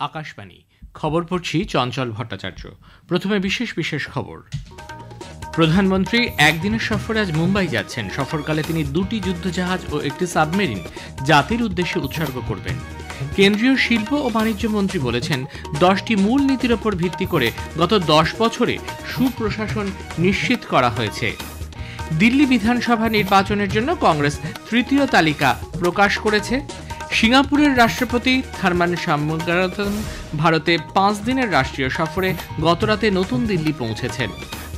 আকাশবাণী খবর পড়ছি চঞ্চল ভট্টাচার্য। প্রথমে বিশেষ বিশেষ খবর। প্রধানমন্ত্রী একদিনের সফরে আজ মুম্বাই যাচ্ছেন। সফরকালে তিনি 2টি যুদ্ধজাহাজ ও একটি সাবমেরিন জাতির উদ্দেশ্যে উৎসর্গ করবেন। কেন্দ্রীয় শিল্প ও বাণিজ্য মন্ত্রী বলেছেন, 10টি মূল নীতির ওপর ভিত্তি করে গত 10 বছরে সুপ্রশাসন নিশ্চিত করা হয়েছে। দিল্লি বিধানসভা নির্বাচনের জন্য কংগ্রেস তৃতীয় তালিকা প্রকাশ করেছে। সিঙ্গাপুরের রাষ্ট্রপতি থারমান শামুগারাতন ভারতে 5 দিনের রাষ্ট্রীয় সফরে গতরাতে নতুন দিল্লি পৌঁছেছেন।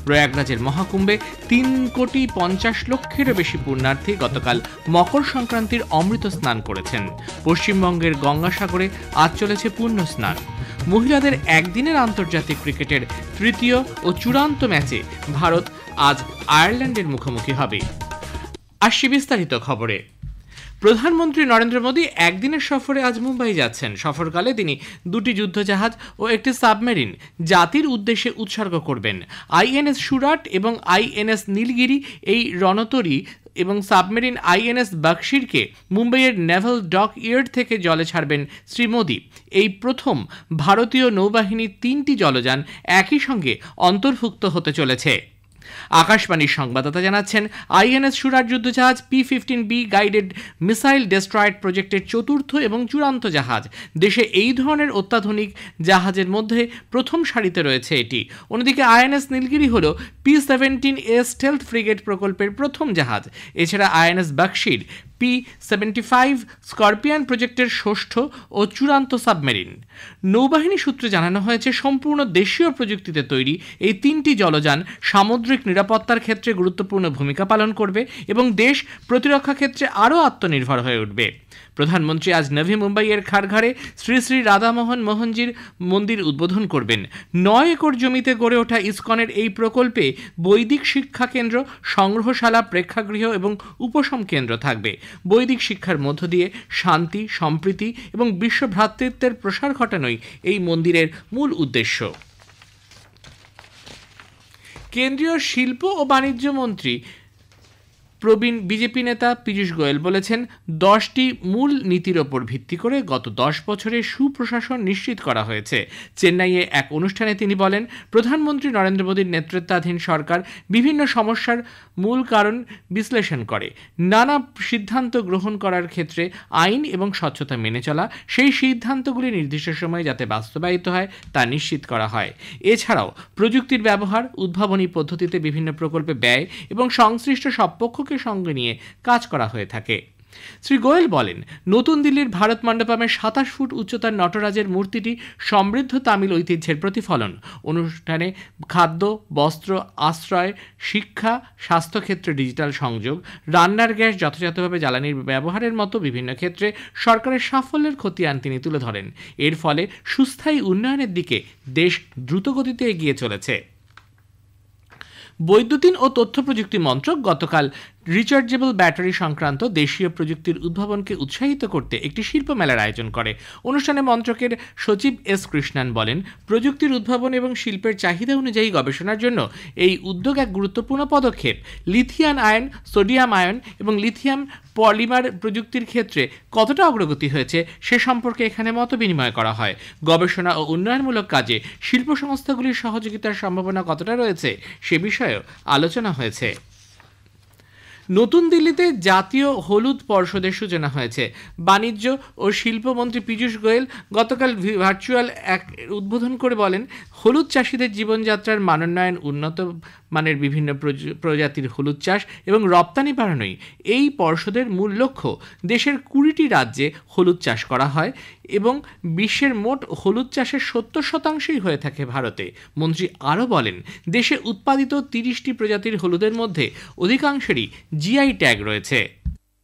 প্রয়াগরাজের মহাকুম্ভে 3,50,00,000-এরও বেশি পুণ্যার্থী গতকাল মকর সংক্রান্তির অমৃত স্নান করেছেন। পশ্চিমবঙ্গের গঙ্গাসাগরে আজ চলেছে পুণ্য স্নান। মহিলাদের একদিনের আন্তর্জাতিক ক্রিকেটের তৃতীয় ও চূড়ান্ত ম্যাচে ভারত আজ আয়ারল্যান্ডের মুখোমুখি হবে। আসছি বিস্তারিত খবরে। প্রধানমন্ত্রী নরেন্দ্র মোদী একদিনের সফরে আজ মুম্বাই যাচ্ছেন। সফরকালে তিনি 2টি যুদ্ধজাহাজ ও একটি সাবমেরিন জাতির উদ্দেশ্যে উৎসর্গ করবেন। আইএনএস সুরাট এবং আইএনএস নীলগিরি এই রণতরী এবং সাবমেরিন আইএনএস বক্সিরকে মুম্বাইয়ের নেভাল ডক ইয়ার্ড থেকে জলে ছাড়বেন শ্রী মোদী। এই প্রথম ভারতীয় নৌবাহিনীর 3টি জলযান একই সঙ্গে অন্তর্ভুক্ত হতে চলেছে। আকাশবাণীর সংবাদদাতা জানাচ্ছেন, আইএনএস সুরাট যুদ্ধজাহাজ P-15B গাইডেড মিসাইল ডেস্ট্রয়েড প্রজেক্টের চতুর্থ এবং চূড়ান্ত জাহাজ। দেশে এই ধরনের অত্যাধুনিক জাহাজের মধ্যে প্রথম সারিতে রয়েছে এটি। অন্যদিকে আইএনএস নীলগিরি হল P-17A স্টেলথ ফ্রিগেট প্রকল্পের প্রথম জাহাজ। এছাড়া আইএনএস বক্সির P-75 স্করপিয়ন প্রজেক্টের ষষ্ঠ ও চূড়ান্ত সাবমেরিন। নৌবাহিনী সূত্রে জানানো হয়েছে, সম্পূর্ণ দেশীয় প্রযুক্তিতে তৈরি এই 3টি জলযান সামুদ্রিক নিরাপত্তার ক্ষেত্রে গুরুত্বপূর্ণ ভূমিকা পালন করবে এবং দেশ প্রতিরক্ষা ক্ষেত্রে আরও আত্মনির্ভর হয়ে উঠবে। প্রধানমন্ত্রী আজ নভি মুম্বাইয়ের খারঘারে শ্রী শ্রী রাধামোহন মোহনজির মন্দির উদ্বোধন করবেন। 9 একর জমিতে গড়ে ওঠা ইসকনের এই প্রকল্পে বৈদিক শিক্ষা কেন্দ্র, সংগ্রহশালা, প্রেক্ষাগৃহ এবং উপশম কেন্দ্র থাকবে। বৈদিক শিক্ষার মধ্য দিয়ে শান্তি, সম্প্রীতি এবং বিশ্ব ভ্রাতৃত্বের প্রসার ঘটানোই এই মন্দিরের মূল উদ্দেশ্য। কেন্দ্রীয় শিল্প ও বাণিজ্য মন্ত্রী প্রবীণ বিজেপি নেতা পীযূষ গোয়েল বলেছেন, 10টি মূল নীতির ওপর ভিত্তি করে গত 10 বছরে সুপ্রশাসন নিশ্চিত করা হয়েছে। চেন্নাইয়ে এক অনুষ্ঠানে তিনি বলেন, প্রধানমন্ত্রী নরেন্দ্র মোদীর নেতৃত্বাধীন সরকার বিভিন্ন সমস্যার মূল কারণ বিশ্লেষণ করে নানা সিদ্ধান্ত গ্রহণ করার ক্ষেত্রে আইন এবং স্বচ্ছতা মেনে চলা, সেই সিদ্ধান্তগুলি নির্দিষ্ট সময়ে যাতে বাস্তবায়িত হয় তা নিশ্চিত করা হয়। এছাড়াও প্রযুক্তির ব্যবহার, উদ্ভাবনী পদ্ধতিতে বিভিন্ন প্রকল্পে ব্যয় এবং সংশ্লিষ্ট সব পক্ষকে সঙ্গে নিয়ে কাজ করা হয়ে থাকে। শ্রী গোয়েল বলেন, নতুন দিল্লির ভারত মণ্ডপমে 27 ফুট উচ্চতার নটরাজের মূর্তিটি সমৃদ্ধ তামিল ঐতিহ্যের প্রতিফলন। অনুষ্ঠানে খাদ্য, বস্ত্র, আশ্রয়, শিক্ষা, স্বাস্থ্যক্ষেত্রে ডিজিটাল সংযোগ, রান্নার গ্যাস যথাযথভাবে জ্বালানির ব্যবহারের মতো বিভিন্ন ক্ষেত্রে সরকারের সাফল্যের খতিয়ান তিনি তুলে ধরেন। এর ফলে সুস্থায়ী উন্নয়নের দিকে দেশ দ্রুতগতিতে এগিয়ে চলেছে। বৈদ্যুতিন ও তথ্য প্রযুক্তি মন্ত্রক গতকাল রিচার্জেবল ব্যাটারি সংক্রান্ত দেশীয় প্রযুক্তির উদ্ভাবনকে উৎসাহিত করতে একটি শিল্প মেলার আয়োজন করে। অনুষ্ঠানে মন্ত্রকের সচিব এস কৃষ্ণান বলেন, প্রযুক্তির উদ্ভাবন এবং শিল্পের চাহিদা অনুযায়ী গবেষণার জন্য এই উদ্যোগ এক গুরুত্বপূর্ণ পদক্ষেপ। লিথিয়াম আয়ন, সোডিয়াম আয়ন এবং লিথিয়াম পলিমার প্রযুক্তির ক্ষেত্রে কতটা অগ্রগতি হয়েছে সে সম্পর্কে এখানে মত বিনিময় করা হয়। গবেষণা ও উন্নয়নমূলক কাজে শিল্প সংস্থাগুলির সহযোগিতার সম্ভাবনা কতটা রয়েছে সে বিষয়েও আলোচনা হয়েছে। নতুন দিল্লিতে জাতীয় হলুদ পর্ষদের সূচনা হয়েছে। বাণিজ্য ও শিল্পমন্ত্রী পীযূষ গোয়েল গতকাল ভার্চুয়াল এক উদ্বোধন করে বলেন, হলুদ চাষিদের জীবনযাত্রার মানোন্নয়ন, উন্নত মানের বিভিন্ন প্রজাতির হলুদ চাষ এবং রপ্তানি বাড়ানোই এই পর্ষদের মূল লক্ষ্য। দেশের 20টি রাজ্যে হলুদ চাষ করা হয় এবং বিশ্বের মোট হলুদ চাষের 70% হয়ে থাকে ভারতে। মন্ত্রী আরও বলেন, দেশে উৎপাদিত 30টি প্রজাতির হলুদের মধ্যে অধিকাংশেরই জিআই ট্যাগ রয়েছে।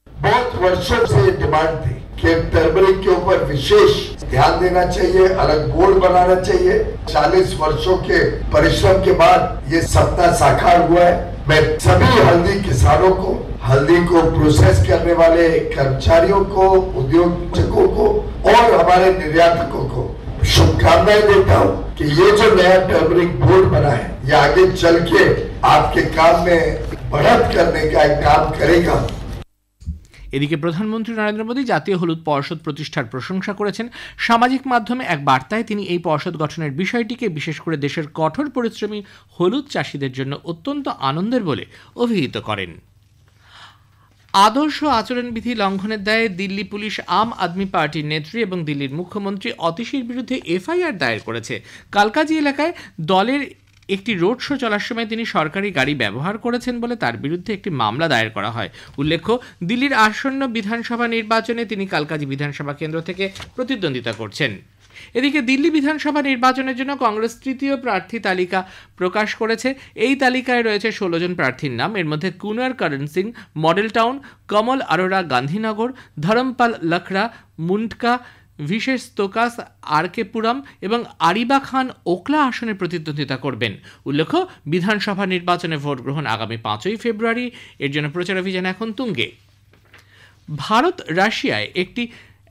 बहुत वर्षों से डिमांड थी कि टर्मरिक के ऊपर विशेष ध्यान देना चाहिए, अलग बोर्ड बनाना चाहिए। 40 वर्षों के परिश्रम के बाद ये सपना साकार हुआ है। मैं सभी हल्दी किसानों को, हल्दी को प्रोसेस करने वाले कर्मचारियों को, उद्योगों को और हमारे निर्यातकों को शुभकामनाएं देता हूँ कि ये जो नया टर्मरिक बोर्ड बना है ये आगे चल के आपके काम में बढ़त करने का एक काम करेगा। এদিকে প্রধানমন্ত্রী নরেন্দ্র মোদী জাতীয় হলুদ পর্ষদ প্রতিষ্ঠার প্রশংসা করেছেন। সামাজিক মাধ্যমে এক বার্তায় তিনি এই পর্ষদ গঠনের বিষয়টিকে বিশেষ করে দেশের কঠোর পরিশ্রমী হলুদ চাষিদের জন্য অত্যন্ত আনন্দের বলে অভিহিত করেন। আদর্শ আচরণবিধি লঙ্ঘনের দায়ে দিল্লি পুলিশ আম আদমি পার্টির নেত্রী এবং দিল্লির মুখ্যমন্ত্রী অতীশীর বিরুদ্ধে এফআইআর দায়ের করেছে। কালকাজি এলাকায় দলের একটি রোড শো চলার সময় তিনি সরকারি গাড়ি ব্যবহার করেছেন বলে তার বিরুদ্ধে একটি মামলা দায়ের করা হয়। উল্লেখ্য, দিল্লির আসন্ন বিধানসভা নির্বাচনে তিনি কালকাজি বিধানসভা কেন্দ্র থেকে প্রতিদ্বন্দ্বিতা করছেন। এদিকে দিল্লি বিধানসভা নির্বাচনের জন্য কংগ্রেস তৃতীয় প্রার্থী তালিকা প্রকাশ করেছে। এই তালিকায় রয়েছে 16 জন প্রার্থীর নাম। এর মধ্যে কুনওয়ার করণ সিং, মডেল টাউন, কমল আরোরা গান্ধীনগর, ধরমপাল লখরা মুন্ডকা, বিশেষ তোকাস আরকেপুরম এবং আরিবা খান ওকলা আসনে প্রতিদ্বন্দ্বিতা করবেন। উল্লেখ্য, বিধানসভা নির্বাচনে ভোট গ্রহণ আগামী 5ই ফেব্রুয়ারি। এর জন্য প্রচার অভিযান এখন তুঙ্গে। ভারত রাশিয়ায়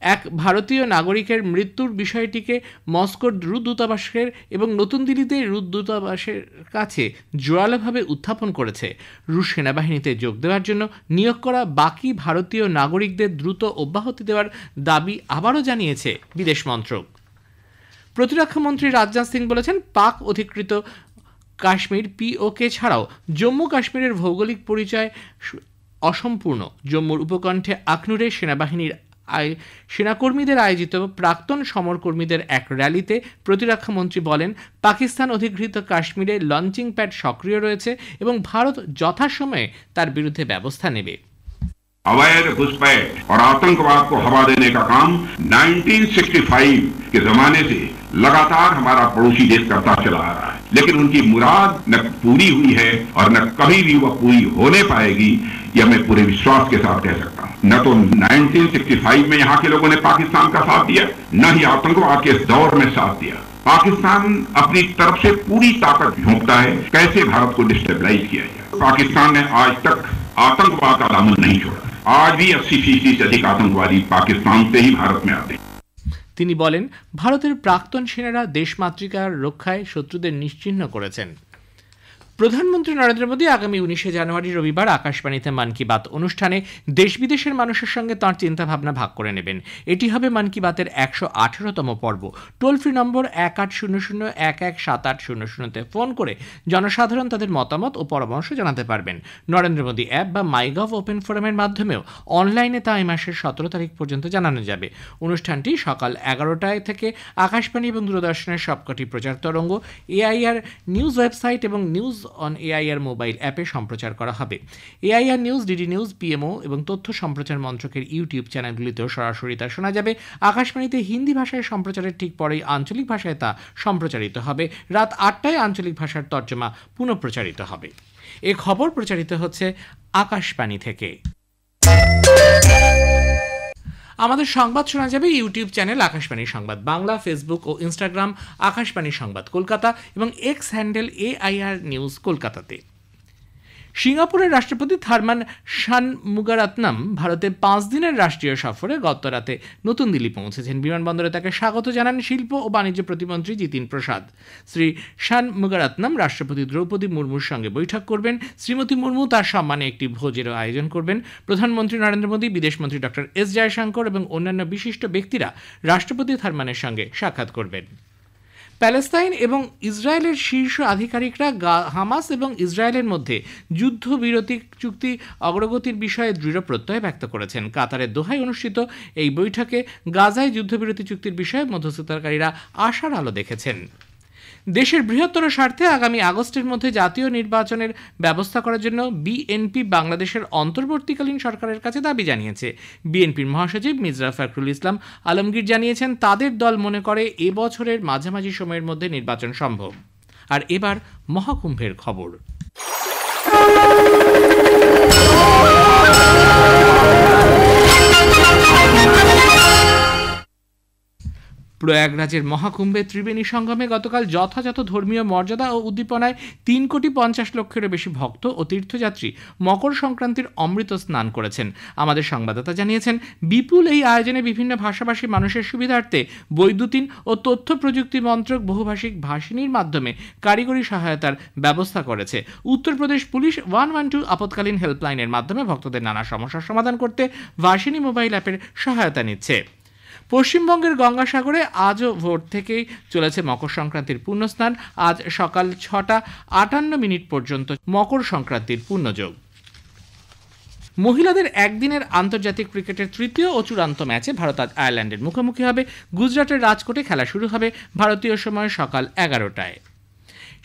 এক ভারতীয় নাগরিকের মৃত্যুর বিষয়টিকে মস্কোর রুশ দূতাবাসের এবং নতুন দিল্লিতে রুশ দূতাবাসের কাছে জোরালোভাবে উত্থাপন করেছে। রুশ সেনাবাহিনীতে যোগ দেওয়ার জন্য নিয়োগ করা বাকি ভারতীয় নাগরিকদের দ্রুত অব্যাহতি দেওয়ার দাবি আবারও জানিয়েছে বিদেশ মন্ত্রক। প্রতিরক্ষামন্ত্রী রাজনাথ সিং বলেছেন, পাক অধিকৃত কাশ্মীর পিওকে ছাড়াও জম্মু কাশ্মীরের ভৌগোলিক পরিচয় অসম্পূর্ণ। জম্মুর উপকণ্ঠে আখনুরে সেনাকর্মীদের আয়োজিত প্রাক্তন সমরকর্মীদের এক র্যালিতে প্রতিরক্ষামন্ত্রী বলেন, পাকিস্তান অধিকৃত কাশ্মীরে লঞ্চিং প্যাড সক্রিয় রয়েছে এবং ভারত যথাসময়ে তার বিরুদ্ধে ব্যবস্থা নেবে। अवैध घुसपैठ और आतंकवाद को हवा देने का काम 1965 के जमाने से लगातार हमारा पड़ोसी देश करता चला आ रहा है, लेकिन उनकी मुराद न पूरी हुई है और न कभी भी वह पूरी होने पाएगी, यह मैं पूरे विश्वास के साथ कह सकता हूं। न तो 1965 में यहाँ के लोगों ने पाकिस्तान का साथ दिया, न ही आतंकवाद के इस दौर में साथ दिया। पाकिस्तान अपनी तरफ से पूरी ताकत झोंकता है कैसे भारत को डिस्टेबलाइज किया जाए। पाकिस्तान ने आज तक आतंकवाद का दामन नहीं छोड़ा। आज भी 80% से अधिक आतंकवादी पाकिस्तान से ही भारत में आते हैं। তিনি বলেন, ভারতের প্রাক্তন সেনারা দেশমাতৃকার রক্ষায় শত্রুদের নিশ্চিহ্ন করেছেন। প্রধানমন্ত্রী নরেন্দ্র মোদী আগামী 19শে জানুয়ারি রবিবার আকাশবাণীতে মন কি বাত অনুষ্ঠানে দেশ বিদেশের মানুষের সঙ্গে তাঁর চিন্তাভাবনা ভাগ করে নেবেন। এটি হবে মন কি বাতের 118তম পর্ব। টোল ফ্রি নম্বর 1800117800-তে ফোন করে জনসাধারণ তাদের মতামত ও পরামর্শ জানাতে পারবেন। নরেন্দ্র মোদী অ্যাপ বা মাইগভ ওপেন ফোরামের মাধ্যমেও অনলাইনে তা এই মাসের 17 তারিখ পর্যন্ত জানানো যাবে। অনুষ্ঠানটি সকাল 11টায় থেকে আকাশবাণী এবং দূরদর্শনের সবকটি প্রচার তরঙ্গ, এআইআর নিউজ ওয়েবসাইট এবং নিউজ অন এআইআর মোবাইল অ্যাপে সম্প্রচার করা হবে। AIR news, DD news, PMO এবং তথ্য সম্প্রচার মন্ত্রকের ইউটিউব চ্যানেলগুলিতেও সরাসরি তা শোনা যাবে। আকাশবাণীতে হিন্দি ভাষায় সম্প্রচারের ঠিক পরেই আঞ্চলিক ভাষায় তা সম্প্রচারিত হবে। রাত 8টায় আঞ্চলিক ভাষার তর্জমা পুনঃপ্রচারিত হবে। এ খবর প্রচারিত হচ্ছে আকাশবাণী থেকে। আমাদের সংবাদ শোনা যাবে ইউটিউব চ্যানেল আকাশবাণী সংবাদ বাংলা, ফেসবুক ও ইনস্টাগ্রাম আকাশবাণী সংবাদ কলকাতা এবং এক্স হ্যান্ডেল এআইআর নিউজ কলকাতাতে। সিঙ্গাপুরের রাষ্ট্রপতি থারমান শানমুগারাতনম ভারতে 5 দিনের রাষ্ট্রীয় সফরে গত রাতে নতুন দিল্লি পৌঁছেছেন। বিমানবন্দরে তাকে স্বাগত জানান শিল্প ও বাণিজ্য প্রতিমন্ত্রী জিতিন প্রসাদ। শ্রী শানমুগারাতনম রাষ্ট্রপতি দ্রৌপদী মুর্মুর সঙ্গে বৈঠক করবেন। শ্রীমতী মুর্মু তার সম্মানে একটি ভোজেরও আয়োজন করবেন। প্রধানমন্ত্রী নরেন্দ্র মোদী, বিদেশমন্ত্রী ডক্টর এস জয়শঙ্কর এবং অন্যান্য বিশিষ্ট ব্যক্তিরা রাষ্ট্রপতি থারমানের সঙ্গে সাক্ষাৎ করবেন। প্যালেস্তাইন এবং ইসরায়েলের শীর্ষ আধিকারিকরা হামাস এবং ইসরায়েলের মধ্যে যুদ্ধবিরতি চুক্তি অগ্রগতির বিষয়ে দৃঢ় প্রত্যয় ব্যক্ত করেছেন। কাতারের দোহায় অনুষ্ঠিত এই বৈঠকে গাজায় যুদ্ধবিরতি চুক্তির বিষয়ে মধ্যস্থতাকারীরা আশার আলো দেখেছেন। দেশের বৃহত্তর স্বার্থে আগামী আগস্টের মধ্যে জাতীয় নির্বাচনের ব্যবস্থা করার জন্য বিএনপি বাংলাদেশের অন্তর্বর্তীকালীন সরকারের কাছে দাবি জানিয়েছে। বিএনপির মহাসচিব মির্জা ফখরুল ইসলাম আলমগীর জানিয়েছেন, তাদের দল মনে করে এবছরের মাঝামাঝি সময়ের মধ্যে নির্বাচন সম্ভব। আর এবার মহাকুম্ভের খবর। প্রয়াগরাজের মহাকুম্ভে ত্রিবেণী সঙ্গমে গতকাল যথাযথ ধর্মীয় মর্যাদা ও উদ্দীপনায় 3,50,00,000-এরও বেশি ভক্ত ও তীর্থযাত্রী মকর সংক্রান্তির অমৃত স্নান করেছেন। আমাদের সংবাদদাতা জানিয়েছেন, বিপুল এই আয়োজনে বিভিন্ন ভাষাভাষী মানুষের সুবিধার্থে বৈদ্যুতিন ও তথ্য প্রযুক্তি মন্ত্রক বহুভাষিক ভাষিণীর মাধ্যমে কারিগরি সহায়তার ব্যবস্থা করেছে। উত্তরপ্রদেশ পুলিশ 112 আপৎকালীন হেল্পলাইনের মাধ্যমে ভক্তদের নানা সমস্যার সমাধান করতে ভাষিণী মোবাইল অ্যাপের সহায়তা নিচ্ছে। পশ্চিমবঙ্গের গঙ্গাসাগরে আজও ভোর থেকেই চলেছে মকর সংক্রান্তির পুণ্যস্নান। আজ সকাল 6:58 পর্যন্ত মকর সংক্রান্তির পুণ্যযোগ। মহিলাদের একদিনের আন্তর্জাতিক ক্রিকেটের তৃতীয় ও চূড়ান্ত ম্যাচে ভারত আজ আয়ারল্যান্ডের মুখোমুখি হবে। গুজরাটের রাজকোটে খেলা শুরু হবে ভারতীয় সময় সকাল 11টায়।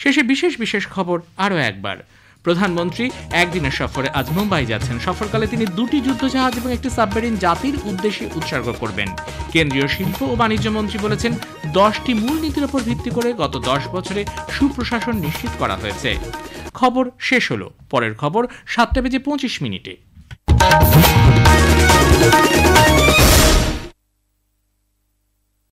শেষে বিশেষ খবর আরও একবার। প্রধানমন্ত্রী একদিনের সফরে আজ মুম্বাই যাচ্ছেন। সফরকালে তিনি 2টি যুদ্ধজাহাজ এবং একটি সাবমেরিন জাতির উদ্দেশ্যে উৎসর্গ করবেন। কেন্দ্রীয় শিল্প ও বাণিজ্য মন্ত্রী বলেছেন, 10টি মূলনীতির উপর ভিত্তি করে গত 10 বছরে সুপ্রশাসন নিশ্চিত করা হয়েছে। খবর শেষ হলো। পরের খবর 7:25